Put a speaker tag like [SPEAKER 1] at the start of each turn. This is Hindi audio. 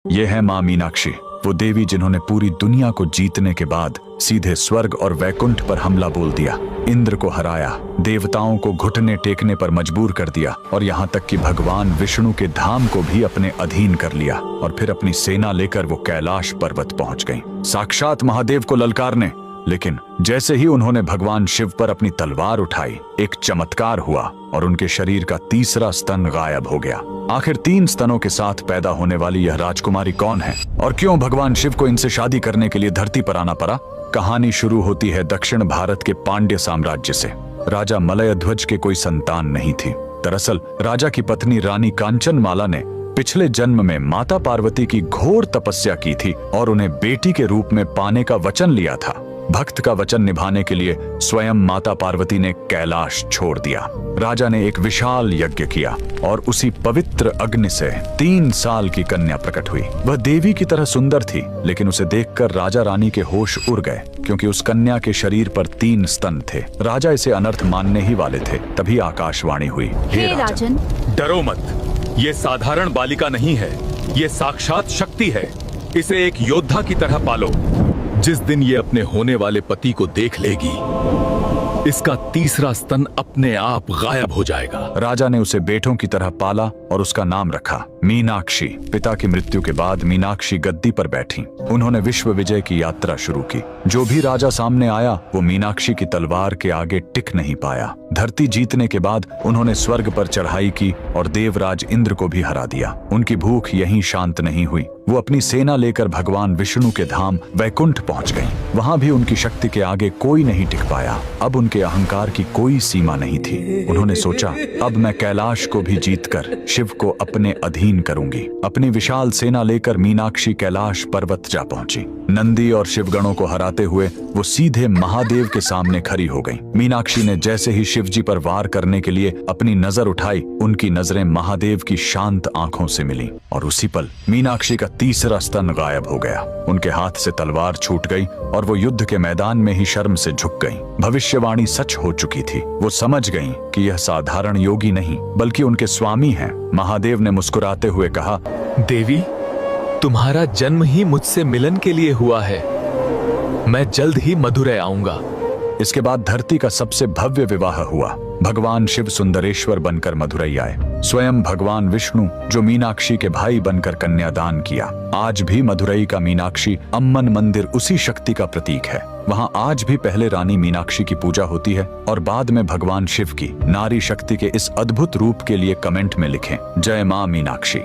[SPEAKER 1] ये है माँ मीनाक्षी, वो देवी जिन्होंने पूरी दुनिया को जीतने के बाद सीधे स्वर्ग और वैकुंठ पर हमला बोल दिया, इंद्र को हराया, देवताओं को घुटने टेकने पर मजबूर कर दिया और यहाँ तक कि भगवान विष्णु के धाम को भी अपने अधीन कर लिया और फिर अपनी सेना लेकर वो कैलाश पर्वत पहुंच गईं, साक्षात महादेव को ललकारने। लेकिन जैसे ही उन्होंने भगवान शिव पर अपनी तलवार उठाई, एक चमत्कार हुआ और उनके शरीर का तीसरा स्तन गायब हो गया। आखिर 3 स्तनों के साथ पैदा होने वाली यह राजकुमारी कौन है और क्यों भगवान शिव को इनसे शादी करने के लिए धरती पर आना पड़ा? कहानी शुरू होती है दक्षिण भारत के पांड्य साम्राज्य से। राजा मलयध्वज के कोई संतान नहीं थी। दरअसल राजा की पत्नी रानी कांचनमाला ने पिछले जन्म में माता पार्वती की घोर तपस्या की थी और उन्हें बेटी के रूप में पाने का वचन लिया था। भक्त का वचन निभाने के लिए स्वयं माता पार्वती ने कैलाश छोड़ दिया। राजा ने एक विशाल यज्ञ किया और उसी पवित्र अग्नि से 3 साल की कन्या प्रकट हुई। वह देवी की तरह सुंदर थी, लेकिन उसे देखकर राजा रानी के होश उड़ गए, क्योंकि उस कन्या के शरीर पर 3 स्तन थे। राजा इसे अनर्थ मानने ही वाले थे, तभी आकाशवाणी हुई,
[SPEAKER 2] हे राजन,
[SPEAKER 3] डरो मत, ये साधारण बालिका नहीं है, ये साक्षात शक्ति है। इसे एक योद्धा की तरह पालो। जिस दिन ये अपने होने वाले पति को देख लेगी, इसका तीसरा स्तन अपने आप गायब हो जाएगा।
[SPEAKER 1] राजा ने उसे बेटों की तरह पाला और उसका नाम रखा मीनाक्षी। पिता की मृत्यु के बाद मीनाक्षी गद्दी पर बैठी। उन्होंने विश्व विजय की यात्रा शुरू की। जो भी राजा सामने आया वो मीनाक्षी की तलवार के आगे टिक नहीं पाया। धरती जीतने के बाद उन्होंने स्वर्ग पर चढ़ाई की और देवराज इंद्र को भी हरा दिया। उनकी भूख यहीं शांत नहीं हुई। वो अपनी सेना लेकर भगवान विष्णु के धाम वैकुंठ पहुंच गईं। वहां भी उनकी शक्ति के आगे कोई नहीं टिक पाया। अब उनके अहंकार की कोई सीमा नहीं थी। उन्होंने सोचा, अब मैं कैलाश को भी जीतकर शिव को अपने अधीन करूंगी। अपनी विशाल सेना लेकर मीनाक्षी कैलाश पर्वत जा पहुंची। नंदी और शिवगणों को हराते हुए वो सीधे महादेव के सामने खड़ी हो गईं। मीनाक्षी ने जैसे ही शिवजी पर वार करने के लिए अपनी नजर उठाई, उनकी नजरें महादेव की शांत आंखों से मिली और उसी पल मीनाक्षी का तीसरा स्तन गायब हो गया। उनके हाथ से तलवार छूट गई और वो युद्ध के मैदान में ही शर्म से झुक गईं। भविष्यवाणी सच हो चुकी थी। वो समझ गईं कि यह साधारण योगी नहीं बल्कि उनके स्वामी हैं। महादेव ने मुस्कुराते हुए कहा,
[SPEAKER 3] देवी, तुम्हारा जन्म ही मुझसे मिलन के लिए हुआ है। मैं जल्द ही मधुरै आऊंगा।
[SPEAKER 1] इसके बाद धरती का सबसे भव्य विवाह हुआ। भगवान शिव सुंदरेश्वर बनकर मधुरै आए। स्वयं भगवान विष्णु जो मीनाक्षी के भाई बनकर कन्यादान किया। आज भी मधुरै का मीनाक्षी अम्मन मंदिर उसी शक्ति का प्रतीक है। वहां आज भी पहले रानी मीनाक्षी की पूजा होती है और बाद में भगवान शिव की। नारी शक्ति के इस अद्भुत रूप के लिए कमेंट में लिखें, जय मां मीनाक्षी।